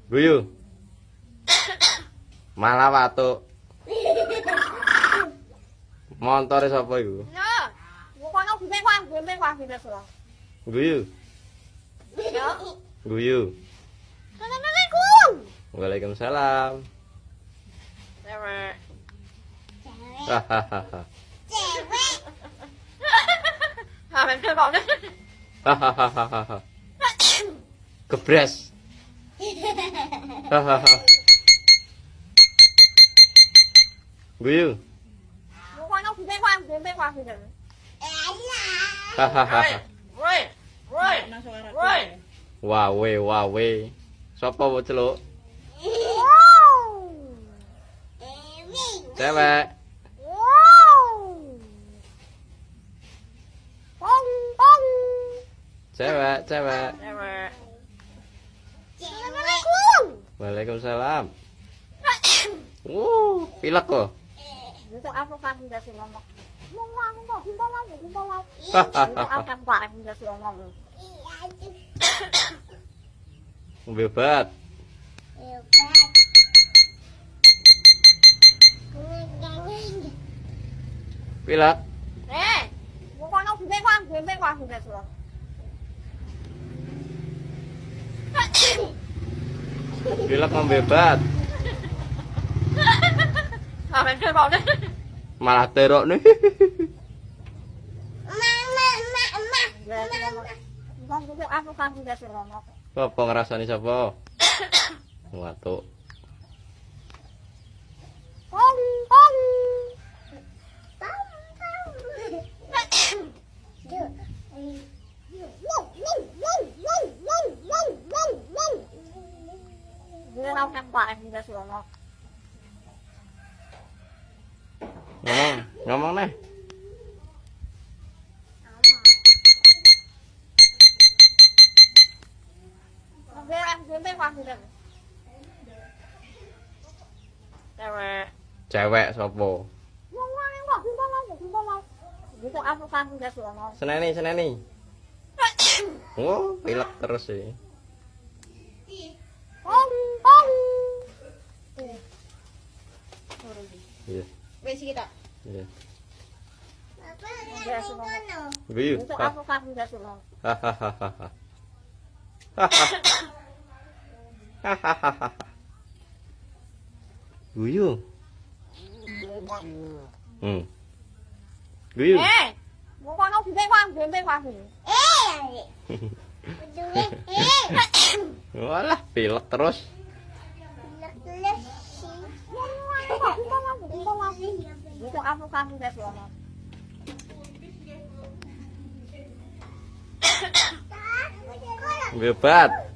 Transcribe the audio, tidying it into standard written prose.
Guyu. Malah watuk. Montore sapa iku? Guyu. Guyu. Assalamualaikum. Waalaikumsalam. Cewek. Hahaha. Cewek. Hả mày chơi bọn đấy. Hahaha. Kebres. Hahaha. Guyu. Hahaha. Rồi. Rồi. Rồi. Wawe. Sapa wae celuk? Cewek. Cewek. Cewek. Waalaikumsalam. Pilek kok. Bebat. Pilek. Pilek membebat. Hả mày chơi bọn đấy. Malah terok nih. Apa ngerasani sapa? Watuk. Ngomong nih. Cewek sapa? Seneni. Pilek terus sih. Iya. Wes kita. Iya. Bapak Guyu. Hahaha. Guyu. Guyu. Walah, pilek terus. Bebat.